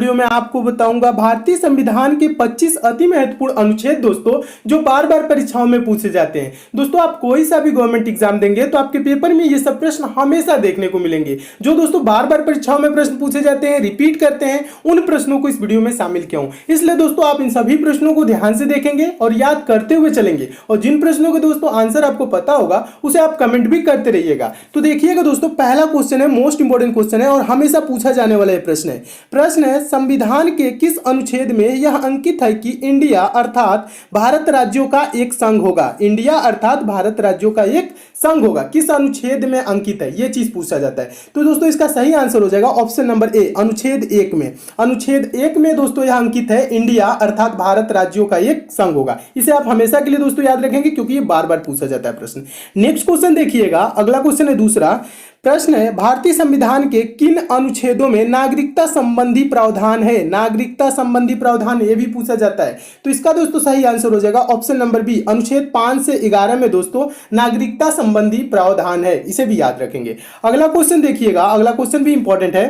Video में आपको बताऊंगा भारतीय संविधान के 25 अति महत्वपूर्ण अनुच्छेद दोस्तों, जो बार बार परीक्षाओं में पूछे जाते हैं। दोस्तों आप कोई सा भी गवर्नमेंट एग्जाम देंगे तो आपके पेपर में ये सब प्रश्न हमेशा देखने को मिलेंगे, जो दोस्तों बार बार परीक्षाओं में प्रश्न पूछे जाते हैं, रिपीट करते हैं। उन प्रश्नों को इस वीडियो में शामिल किया हूं, इसलिए दोस्तों आप इन सभी प्रश्नों को ध्यान से देखेंगे और याद करते हुए चलेंगे। और जिन प्रश्नों के दोस्तों आंसर आपको पता होगा उसे आप कमेंट भी करते रहिएगा। तो देखिएगा दोस्तों, पहला क्वेश्चन है, मोस्ट इंपोर्टेंट क्वेश्चन है और हमेशा पूछा जाने वाला यह प्रश्न है संविधान के किस अनुच्छेद में यह अंकित है कि इंडिया अर्थात भारत राज्यों का एक संघ होगा। इंडिया अर्थात भारत राज्यों का एक संघ होगा, किस अनुच्छेद में अंकित है, यह चीज पूछा जाता है। तो दोस्तों इसका सही आंसर हो जाएगा ऑप्शन नंबर ए, अनुच्छेद 1 में। अनुच्छेद 1 में दोस्तों यह अंकित है इंडिया अर्थात भारत राज्यों का एक संघ होगा। इसे आप हमेशा के लिए दोस्तों याद रखेंगे क्योंकि ये बार बार पूछा जाता है प्रश्न। नेक्स्ट क्वेश्चन देखिएगा, अगला क्वेश्चन है दूसरा प्रश्न है, भारतीय संविधान के किन अनुच्छेदों में नागरिकता संबंधी प्रावधान है। नागरिकता संबंधी प्रावधान ये भी पूछा जाता है। तो इसका दोस्तों सही आंसर हो जाएगा ऑप्शन नंबर बी, अनुच्छेद 5 से 11 में दोस्तों नागरिकता संबंधी प्रावधान है, इसे भी याद रखेंगे। अगला क्वेश्चन देखिएगा, अगला क्वेश्चन भी इंपॉर्टेंट है।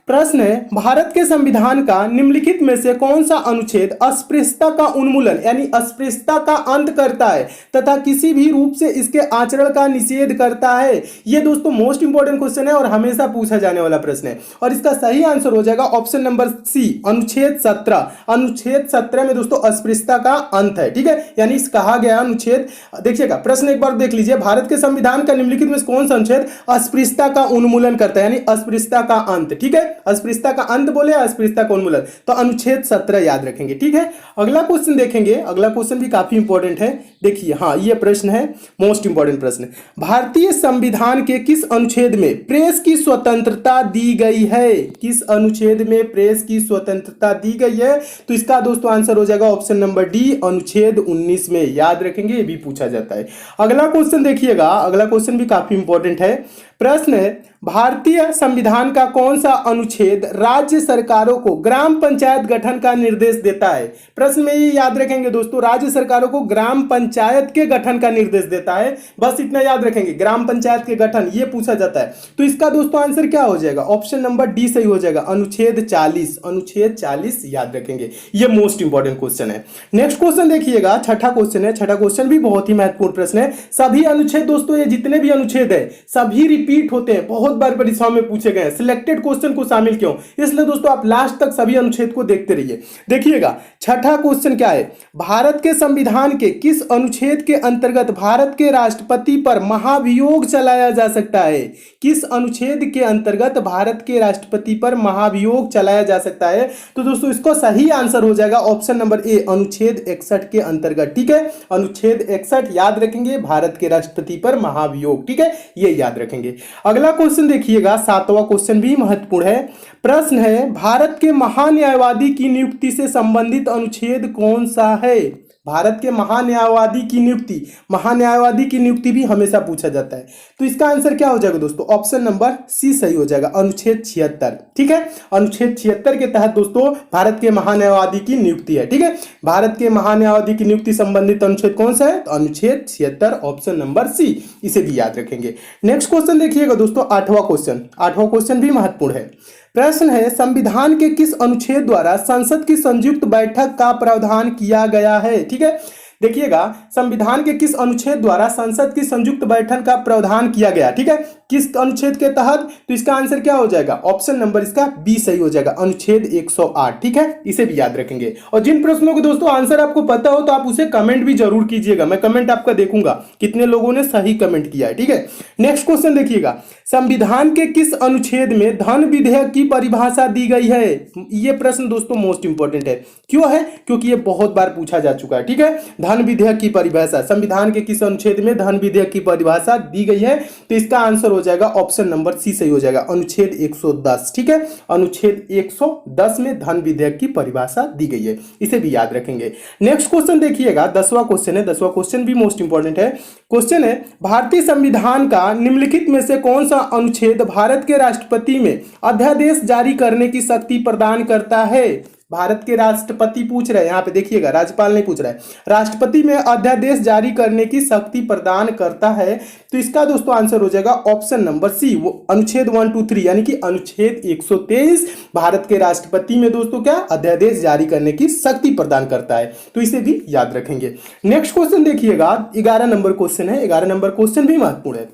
प्रश्न है, भारत के संविधान का निम्नलिखित में से कौन सा अनुच्छेद अस्पृश्यता का उन्मूलन यानी अस्पृश्यता का अंत करता है तथा किसी भी रूप से इसके आचरण का निषेध करता है। यह दोस्तों मोस्ट इंपोर्टेंट क्वेश्चन है और हमेशा पूछा जाने वाला प्रश्न है और इसका सही आंसर हो जाएगा ऑप्शन नंबर सी, अनुच्छेद 17। अनुच्छेद 17 में दोस्तों अस्पृश्यता का अंत है, ठीक है, यानी कहा गया अनुच्छेद। देखिएगा प्रश्न एक बार देख लीजिए, भारत के संविधान का निम्नलिखित में कौन सा अनुच्छेद अस्पृश्यता का उन्मूलन करता है यानी अस्पृश्यता का अंत, ठीक है, अस्पृश्यता का अंत बोले अस्पृश्यता का उन्मूलन, तो अनुच्छेद 17 याद रखेंगे, ठीक है। अगला क्वेश्चन देखेंगे, अगला क्वेश्चन भी काफी इंपॉर्टेंट है। देखिए हाँ, ये प्रश्न है मोस्ट इंपॉर्टेंट प्रश्न, भारतीय संविधान के किस अनुच्छेद में प्रेस की स्वतंत्रता दी गई है। किस अनुच्छेद में प्रेस की स्वतंत्रता दी गई है, तो इसका दोस्तों आंसर हो जाएगा ऑप्शन नंबर डी, अनुच्छेद 19 में, याद रखेंगे, ये भी पूछा जाता है। अगला क्वेश्चन देखिएगा, अगला क्वेश्चन भी काफी इंपॉर्टेंट है। प्रश्न है, भारतीय संविधान का कौन सा अनुच्छेद राज्य सरकारों को ग्राम पंचायत गठन का निर्देश देता है। प्रश्न में ये याद रखेंगे दोस्तों, राज्य सरकारों को ग्राम पंचायत के गठन का निर्देश देता है, बस इतना याद रखेंगे, ग्राम पंचायत के गठन, ये पूछा जाता है। तो इसका दोस्तों आंसर क्या हो जाएगा, ऑप्शन नंबर डी सही हो जाएगा, अनुच्छेद 40। अनुच्छेद 40 याद रखेंगे, ये मोस्ट इंपॉर्टेंट क्वेश्चन है। नेक्स्ट क्वेश्चन देखिएगा, छठा क्वेश्चन है। छठा क्वेश्चन भी बहुत ही महत्वपूर्ण प्रश्न है। सभी अनुच्छेद दोस्तों, ये जितने भी अनुच्छेद है सभी रिपीट होते हैं, बहुत बार परीक्षाओं में पूछे गए, सिलेक्टेड क्वेश्चन को शामिल क्यों, इसलिए दोस्तों आप लास्ट तक सभी अनुच्छेद को देखते रहिए। देखिएगा छठा क्वेश्चन क्या है, भारत के संविधान के किस अनुच्छेद के अंतर्गत भारत के राष्ट्रपति पर महाभियोग चलाया जा सकता है। किस अनुच्छेद के अंतर्गत भारत के राष्ट्रपति पर महाभियोग चलाया जा सकता है, तो दोस्तों इसको सही आंसर हो जाएगा ऑप्शन नंबर ए, अनुच्छेद 61 के अंतर्गत, ठीक है, अनुच्छेद 61 याद रखेंगे, भारत के राष्ट्रपति पर महाभियोग, ठीक है, ये याद रखेंगे। अगला क्वेश्चन देखिएगा, सातवां क्वेश्चन भी महत्वपूर्ण है। प्रश्न है, भारत के महान्यायवादी की नियुक्ति से संबंधित अनुच्छेद कौन सा है। भारत के महान्यायवादी की नियुक्ति भी हमेशा पूछा जाता है। तो इसका आंसर क्या हो जाएगा दोस्तों, ऑप्शन नंबर सी सही हो जाएगा, अनुच्छेद 76, ठीक है। अनुच्छेद 76 के तहत दोस्तों भारत के महान्यायवादी की नियुक्ति है, ठीक है। भारत के महान्यायवादी की नियुक्ति संबंधित अनुच्छेद कौन सा है, तो अनुच्छेद 76 ऑप्शन नंबर सी, इसे भी याद रखेंगे। नेक्स्ट क्वेश्चन देखिएगा दोस्तों, आठवां क्वेश्चन। आठवां क्वेश्चन भी महत्वपूर्ण है। प्रश्न है, संविधान के किस अनुच्छेद द्वारा संसद की संयुक्त बैठक का प्रावधान किया गया है, ठीक है। देखिएगा संविधान के किस अनुच्छेद द्वारा संसद की संयुक्त बैठक का प्रावधान किया गया, ठीक है, किस अनुच्छेद के तहत, तो इसका आंसर क्या हो जाएगा, ऑप्शन नंबर इसका बी सही हो जाएगा, अनुच्छेद 108, ठीक है, इसे भी याद रखेंगे। और जिन प्रश्नों के दोस्तों आंसर आपको पता हो तो आप उसे कमेंट भी जरूर कीजिएगा, मैं कमेंट आपका देखूंगा कितने लोगों ने सही कमेंट किया है, ठीक है। नेक्स्ट क्वेश्चन देखिएगा, संविधान के किस अनुच्छेद में धन विधेयक की परिभाषा दी गई है। यह प्रश्न दोस्तों मोस्ट इंपॉर्टेंट है, क्यों है, क्योंकि यह बहुत बार पूछा जा चुका है, ठीक है। धन विधेयक की परिभाषा, संविधान के किस अनुच्छेद में धन विधेयक की परिभाषा दी गई है, तो इसका आंसर हो जाएगा ऑप्शन नंबर सी सही हो जाएगा, अनुच्छेद 110, ठीक है। अनुच्छेद 110 में धन विधेयक की परिभाषा दी गई है, इसे भी याद रखेंगे। नेक्स्ट क्वेश्चन देखिएगा, 10वां क्वेश्चन है। 10वां क्वेश्चन भी मोस्ट इंपॉर्टेंट है। क्वेश्चन है, भारतीय संविधान का निम्नलिखित में से कौन सा अनुच्छेद भारत के राष्ट्रपति में अध्यादेश जारी करने की शक्ति प्रदान करता है। भारत के राष्ट्रपति पूछ रहे हैं, यहाँ पे देखिएगा राज्यपाल नहीं पूछ रहा है, राष्ट्रपति में अध्यादेश जारी करने की शक्ति प्रदान करता है। तो इसका दोस्तों आंसर हो जाएगा ऑप्शन नंबर सी, वो अनुच्छेद 123 यानी कि अनुच्छेद 123 भारत के राष्ट्रपति में दोस्तों क्या अध्यादेश जारी करने की शक्ति प्रदान करता है। तो इसे भी याद रखेंगे। नेक्स्ट क्वेश्चन देखिएगा, 11 नंबर क्वेश्चन है। 11 नंबर क्वेश्चन भी महत्वपूर्ण है।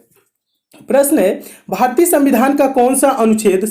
प्रश्न है, भारतीय संविधान का कौन सा अनुच्छेद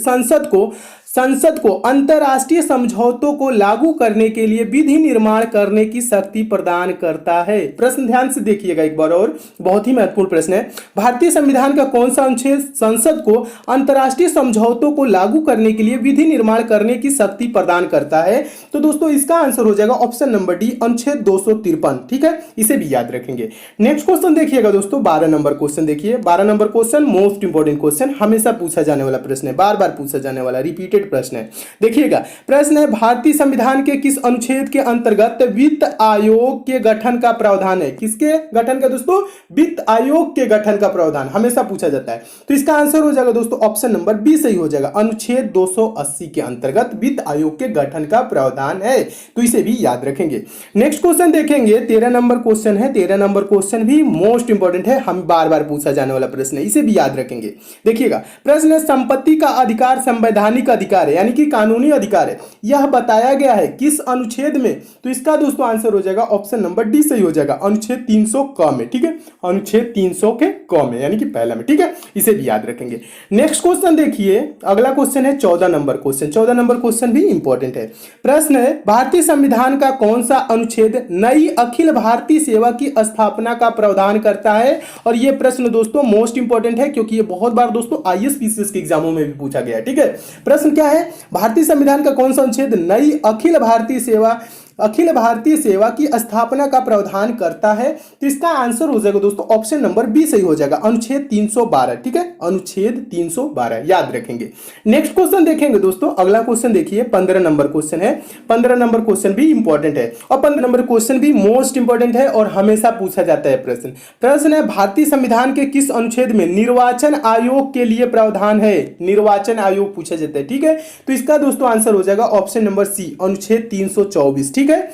संसद को अंतर्राष्ट्रीय समझौतों को लागू करने के लिए विधि निर्माण करने की शक्ति प्रदान करता है। प्रश्न ध्यान से देखिएगा एक बार और, बहुत ही महत्वपूर्ण प्रश्न है। भारतीय संविधान का कौन सा अनुच्छेद संसद को अंतर्राष्ट्रीय समझौतों को लागू करने के लिए विधि निर्माण करने की शक्ति प्रदान करता है? तो दोस्तों इसका आंसर हो जाएगा ऑप्शन नंबर डी, अनुच्छेद 253। ठीक है, इसे भी याद रखेंगे। नेक्स्ट क्वेश्चन देखिएगा दोस्तों, 12 नंबर क्वेश्चन देखिए। 12 number question most important question, हमेशा पूछा जाने वाला प्रश्न है, बार बार पूछा जाने वाला रिपीटेड प्रश्न है। देखिएगा प्रश्न है, भारतीय संविधान के किस अनुच्छेद के अंतर्गत वित्त आयोग के गठन का प्रावधान है? किसके गठन का दोस्तों? वित्त आयोग के गठन का प्रावधान हमेशा पूछा जाता है। तो इसका आंसर हो जाएगा दोस्तों ऑप्शन नंबर बी सही हो जाएगा, अनुच्छेद 280 के अंतर्गत वित्त आयोग के गठन का प्रावधान है। तो इसे भी याद रखेंगे। नेक्स्ट क्वेश्चन देखेंगे, 13 नंबर क्वेश्चन है। 13 नंबर क्वेश्चन भी मोस्ट इंपोर्टेंट है, हम बार बार पूछा जाने वाला प्रश्न है, इसे भी याद रखेंगे। देखिएगा प्रश्न है, संपत्ति का अधिकार संवैधानिक अधिकार है यानी कि कानूनी अधिकार है, यह बताया गया है किस अनुच्छेद में? तो इसका दोस्तों आंसर हो जाएगा ऑप्शन नंबर डी सही हो जाएगा, अनुच्छेद 300 क में। ठीक है, अनुच्छेद 300 के क में यानी कि पहला में। ठीक है, इसे भी याद रखेंगे। नेक्स्ट क्वेश्चन देखिए, अगला क्वेश्चन है 14 नंबर क्वेश्चन। 14 नंबर क्वेश्चन भी इंपॉर्टेंट है। प्रश्न है, भारतीय संविधान का कौन सा अनुच्छेद नई अखिल भारतीय सेवा की स्थापना का प्रावधान करता है? और यह प्रश्न दोस्तों मोस्ट इंपॉर्टेंट है क्योंकि ये बहुत बार दोस्तों आईएएस पीसीएस के एग्जामों में भी पूछा गया है। ठीक है, प्रश्न क्या है, भारतीय संविधान का कौन सा अनुच्छेद नई अखिल भारतीय सेवा की स्थापना का प्रावधान करता है? तो इसका आंसर हो जाएगा दोस्तों ऑप्शन नंबर बी सही हो जाएगा, अनुच्छेद 312। ठीक है, अनुच्छेद 312 याद रखेंगे। नेक्स्ट क्वेश्चन देखेंगे दोस्तों, अगला क्वेश्चन देखिए, 15 नंबर क्वेश्चन है। 15 नंबर क्वेश्चन भी इंपॉर्टेंट है और 15 नंबर क्वेश्चन भी मोस्ट इंपॉर्टेंट है और हमेशा पूछा जाता है प्रश्न है, भारतीय संविधान के किस अनुच्छेद में निर्वाचन आयोग के लिए प्रावधान है? निर्वाचन आयोग पूछा जाता है। ठीक है, तो इसका दोस्तों आंसर हो जाएगा ऑप्शन नंबर सी, अनुच्छेद 324। ठीक है,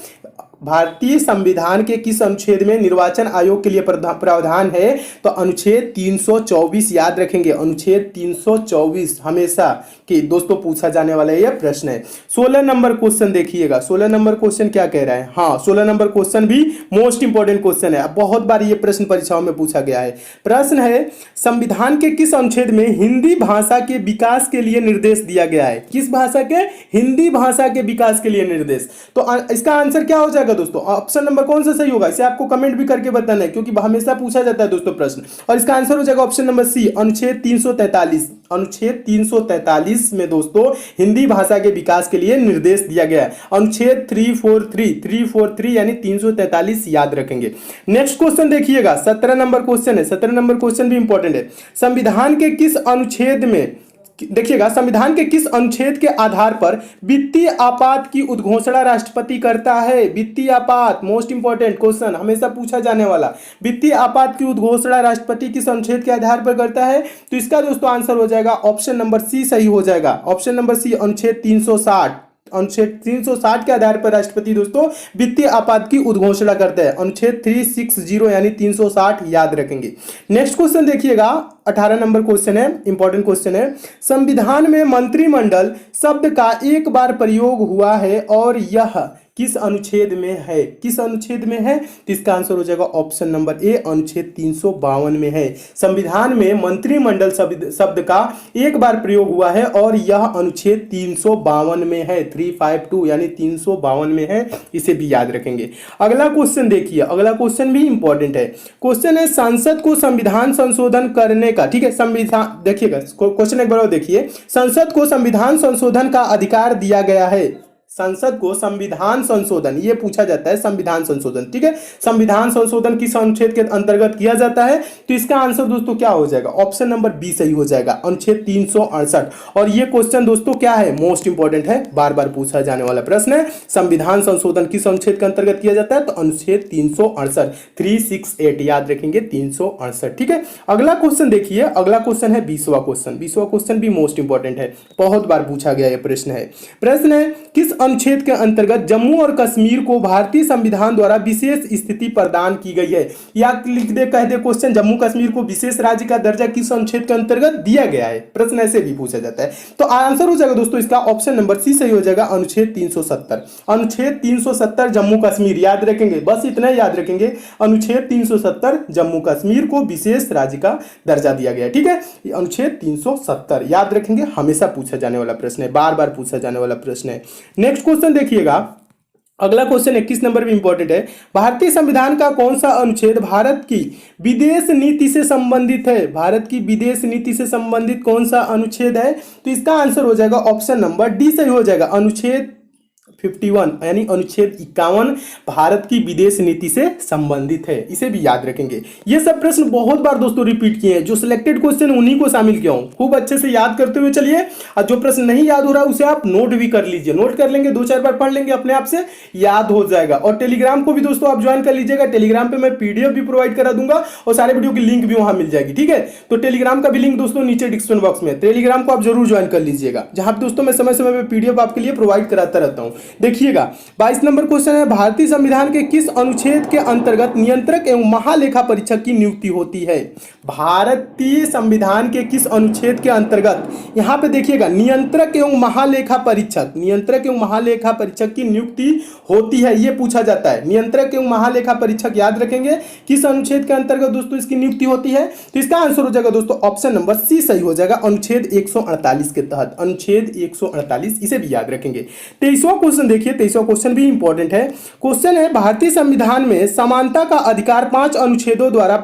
भारतीय संविधान के किस अनुच्छेद में निर्वाचन आयोग के लिए प्रावधान है? तो अनुच्छेद 324 याद रखेंगे, अनुच्छेद 324 हमेशा कि दोस्तों पूछा जाने वाला यह प्रश्न है। 16 नंबर क्वेश्चन देखिएगा, 16 नंबर क्वेश्चन क्या कह रहा है? हाँ, 16 नंबर क्वेश्चन भी मोस्ट इंपोर्टेंट क्वेश्चन है, बहुत बार ये प्रश्न परीक्षाओं में पूछा गया है। प्रश्न है, संविधान के किस अनुच्छेद में हिंदी भाषा के विकास के लिए निर्देश दिया गया है? किस भाषा के? हिंदी भाषा के विकास के लिए निर्देश। तो इसका आंसर क्या हो जाएगा दोस्तों? ऑप्शन नंबर कौन सा सही होगा, इसे आपको कमेंट भी करके बताना है क्योंकि हमेशा पूछा जाता है दोस्तों प्रश्न। और इसका आंसर हो जाएगा ऑप्शन नंबर सी, अनुच्छेद 343। अनुच्छेद 343 में दोस्तों हिंदी भाषा के विकास के लिए निर्देश दिया गया है। अनुच्छेद 343 यानी 343 याद रखेंगे। नेक्स्ट क्वेश्चन देखिएगा, 17 नंबर क्वेश्चन है। 17 नंबर क्वेश्चन भी इंपॉर्टेंट है। संविधान के किस अनुच्छेद में, देखिएगा, संविधान के किस अनुच्छेद के आधार पर वित्तीय आपात की उद्घोषणा राष्ट्रपति करता है? वित्तीय आपात मोस्ट इंपॉर्टेंट क्वेश्चन, हमेशा पूछा जाने वाला। वित्तीय आपात की उद्घोषणा राष्ट्रपति किस अनुच्छेद के आधार पर करता है? तो इसका दोस्तों आंसर हो जाएगा ऑप्शन नंबर सी सही हो जाएगा, ऑप्शन नंबर सी, अनुच्छेद 360। अनुच्छेद 360 के आधार पर राष्ट्रपति दोस्तों वित्तीय आपात की उद्घोषणा करते हैं। अनुच्छेद 360 यानी 360 याद रखेंगे। नेक्स्ट क्वेश्चन देखिएगा, 18 नंबर क्वेश्चन है, इंपॉर्टेंट क्वेश्चन है। संविधान में मंत्रिमंडल शब्द का एक बार प्रयोग हुआ है और यह किस अनुच्छेद में है? किस अनुच्छेद में है? तो इसका आंसर हो जाएगा ऑप्शन नंबर ए, अनुच्छेद 352 में है। संविधान में मंत्रिमंडल शब्द का एक बार प्रयोग हुआ है और यह अनुच्छेद 352 में है, 352 यानी 352 में है, इसे भी याद रखेंगे। अगला क्वेश्चन देखिए, अगला क्वेश्चन भी इंपॉर्टेंट है। क्वेश्चन है, संसद को संविधान संशोधन करने का, ठीक है, संविधान देखिएगा क्वेश्चन एक बार देखिए, संसद को संविधान संशोधन का अधिकार दिया गया है। संसद को संविधान संशोधन, ये पूछा जाता है संविधान संशोधन, ठीक है, संविधान संशोधन किस अनुच्छेद के अंतर्गत किया जाता है? तो इसका आंसर दोस्तों क्या हो जाएगा? ऑप्शन नंबर बी सही हो जाएगा, अनुच्छेद 368। और ये क्वेश्चन दोस्तों क्या है? मोस्ट इंपॉर्टेंट है, बार बार पूछा जाने वाला प्रश्न है। संविधान संशोधन किस अनुच्छेद के अंतर्गत किया जाता है? तो अनुच्छेद 368, 368 याद रखेंगे, 368। ठीक है, अगला क्वेश्चन देखिए, अगला क्वेश्चन है 20वां क्वेश्चन। 20वां क्वेश्चन भी मोस्ट इंपॉर्टेंट है, बहुत बार पूछा गया यह प्रश्न है। प्रश्न है, किस अनुच्छेद के अंतर्गत जम्मू और कश्मीर को भारतीय संविधान द्वारा विशेष स्थिति प्रदान की गई है? या लिख दे, कह दे क्वेश्चन, जम्मू कश्मीर को विशेष राज्य का दर्जा किस अनुच्छेद के अंतर्गत दिया गया है? प्रश्न ऐसे भी पूछा जाता है। तो आंसर हो जाएगा दोस्तों इसका ऑप्शन नंबर सी सही हो जाएगा, अनुच्छेद 370। अनुच्छेद 370 जम्मू कश्मीर, याद रखेंगे, बस इतना याद रखेंगे, अनुच्छेद 370 जम्मू कश्मीर को विशेष राज्य का दर्जा दिया गया। ठीक है, अनुच्छेद 370 याद रखेंगे, हमेशा पूछा जाने वाला प्रश्न है, बार बार पूछा जाने वाला प्रश्न है। नेक्स्ट क्वेश्चन देखिएगा, अगला क्वेश्चन 21 नंबर भी इंपॉर्टेंट है। भारतीय संविधान का कौन सा अनुच्छेद भारत की विदेश नीति से संबंधित है? भारत की विदेश नीति से संबंधित कौन सा अनुच्छेद है? तो इसका आंसर हो जाएगा ऑप्शन नंबर डी सही हो जाएगा, अनुच्छेद 51 यानी अनुच्छेद 51 भारत की विदेश नीति से संबंधित है। इसे भी याद रखेंगे। ये सब प्रश्न बहुत बार दोस्तों रिपीट किए हैं, जो सिलेक्टेड क्वेश्चन उन्हीं को शामिल किया हूं। खूब अच्छे से याद करते हुए चलिए, और जो प्रश्न नहीं याद हो रहा है उसे आप नोट भी कर लीजिए, नोट कर लेंगे, 2-4 बार पढ़ लेंगे, अपने आप से याद हो जाएगा। और टेलीग्राम को भी दोस्तों आप ज्वाइन कर लीजिएगा, टेलीग्राम पे मैं पीडीएफ भी प्रोवाइड करा दूंगा और सारे वीडियो की लिंक भी वहां मिल जाएगी। ठीक है, तो टेलीग्राम का भी लिंक दोस्तों नीचे डिस्क्रिप्शन बॉक्स में, टेलीग्राम को आप जरूर ज्वाइन कर लीजिएगा, जहां दोस्तों मैं समय समय पर पीडीएफ आपके लिए प्रोवाइड कराता रहता हूं। देखिएगा 22 नंबर क्वेश्चन है, भारतीय संविधान के किस अनुच्छेद के अंतर्गत नियंत्रक एवं महालेखा परीक्षक की नियुक्ति होती है? भारतीय संविधान के किस अनुच्छेद के अंतर्गत, यहां पे देखिएगा, नियंत्रक एवं महालेखा परीक्षक, नियंत्रक एवं महालेखा परीक्षक की नियुक्ति होती है, यह पूछा जाता है। नियंत्रक एवं महालेखा परीक्षक याद रखेंगे, किस अनुच्छेद के अंतर्गत दोस्तों इसकी नियुक्ति होती है? तो इसका आंसर हो जाएगा दोस्तों ऑप्शन नंबर सी सही हो जाएगा, अनुच्छेद 148 के तहत, अनुच्छेद 148, इसे भी याद रखेंगे। 23वां क्वेश्चन देखिए, 23वां क्वेश्चन भी इंपॉर्टेंट है। क्वेश्चन है, भारतीय संविधान में समानता का अधिकार 5 अनुच्छेदों द्वारा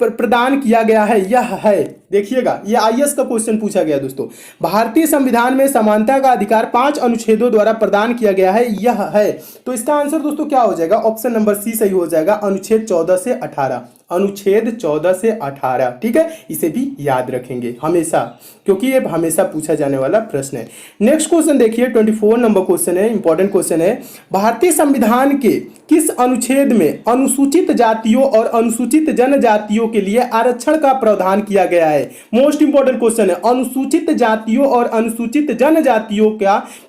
प्रदान किया गया है, यह है, देखिएगा, यह आईएएस का क्वेश्चन पूछा गया दोस्तों। भारतीय संविधान में समानता का अधिकार 5 अनुच्छेदों द्वारा प्रदान किया गया है, यह है। तो इसका आंसर दोस्तों क्या हो जाएगा? ऑप्शन नंबर सी सही हो जाएगा, अनुच्छेद 14 से 18, अनुच्छेद 14 से 18। ठीक है, इसे भी याद रखेंगे हमेशा, क्योंकि ये हमेशा पूछा जाने वाला प्रश्न है। नेक्स्ट क्वेश्चन देखिए, 24 नंबर क्वेश्चन है, इंपॉर्टेंट क्वेश्चन है। भारतीय संविधान के किस अनुच्छेद में अनुसूचित जातियों और अनुसूचित जनजातियों के लिए आरक्षण का प्रावधान किया गया है? मोस्ट इंपॉर्टेंट क्वेश्चन है, अनुसूचित जातियों और अनुसूचित जनजातियों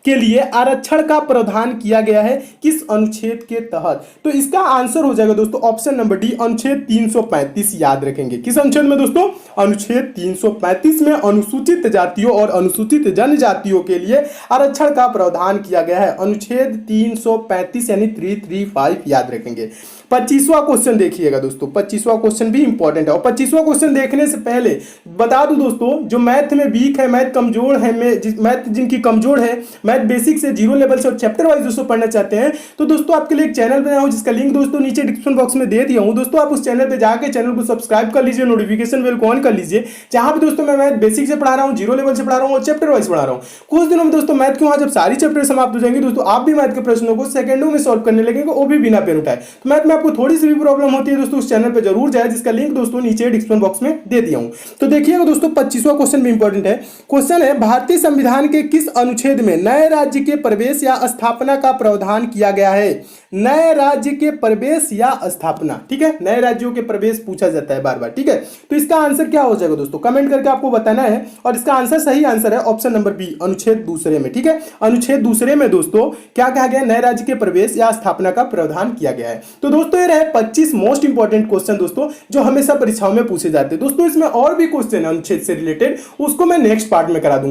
के लिए आरक्षण का प्रावधान किया गया है, किस अनुच्छेद के तहत? तो इसका आंसर हो जाएगा दोस्तों ऑप्शन नंबर डी, अनुच्छेद 335 याद रखेंगे। किस अनुच्छेद में दोस्तों? अनुच्छेद 335 में अनुसूचित जातियों और अनुसूचित जनजातियों के लिए आरक्षण का प्रावधान किया गया है, अनुच्छेद 335 यानी 335 याद रखेंगे। 25वां क्वेश्चन देखिएगा दोस्तों, 25वां क्वेश्चन भी इंपॉर्टेंट है। और 25वां क्वेश्चन देखने से पहले बता दूं दोस्तों, जो मैथ में वीक है, मैथ कमजोर है, मैथ जिनकी कमजोर है, मैथ बेसिक से 0 लेवल से और चैप्टर वाइज दोस्तों पढ़ना चाहते हैं, तो दोस्तों आपके लिए एक चैनल बनाया हूं, जिसका लिंक दोस्तों नीचे डिस्क्रिप्शन बॉक्स में दे दिया हूं। दोस्तों आप उस चैनल पे जाके चैनल को सब्सक्राइब कर लीजिए, नोटिफिकेशन बेल को ऑन कर लीजिए, जहां पे दोस्तों मैं मैथ बेसिक से पढ़ा रहा हूं, 0 लेवल से पढ़ा रहा हूं और चैप्टर वाइज पढ़ा रहा हूं। कुछ दिनों में दोस्तों मैथ के वहां जब सारी चैप्टर समाप्त हो जाएंगे दोस्तों, आप भी मैथ के प्रश्नों को सेकंडों में सॉल्व करने लगेंगे, वो भी बिना पेन उठाए। तो मैथ में आपको थोड़ी सी भी प्रॉब्लम होती है दोस्तों, उस चैनल पे जरूर जाए, जिसका लिंक दोस्तों नीचे डिस्क्रिप्शन बॉक्स में दे दिया हूं। तो देखिएगा दोस्तों, 25वां क्वेश्चन भी इंपॉर्टेंट है। क्वेश्चन है, भारतीय संविधान के किस अनुच्छेद में नए राज्य के प्रवेश या स्थापना का प्रावधान किया गया है? नए राज्य के प्रवेश या स्थापना, ठीक है, नए राज्यों के प्रवेश पूछा जाता है बार बार। ठीक है, तो इसका आंसर क्या हो जाएगा दोस्तों? कमेंट करके आपको बताना है, और इसका आंसर सही आंसर है ऑप्शन नंबर बी, अनुच्छेद दूसरे में। ठीक है, अनुच्छेद दूसरे में दोस्तों क्या कहा गया? नए राज्य के प्रवेश या स्थापना का प्रावधान किया गया है। तो दोस्तों ये रहे 25 मोस्ट इंपॉर्टेंट क्वेश्चन दोस्तों, जो हमेशा परीक्षाओं में पूछे जाते हैं। दोस्तों इसमें और भी क्वेश्चन है अनुच्छेद से रिलेटेड, उसको मैं नेक्स्ट पार्ट में करा दूंगा।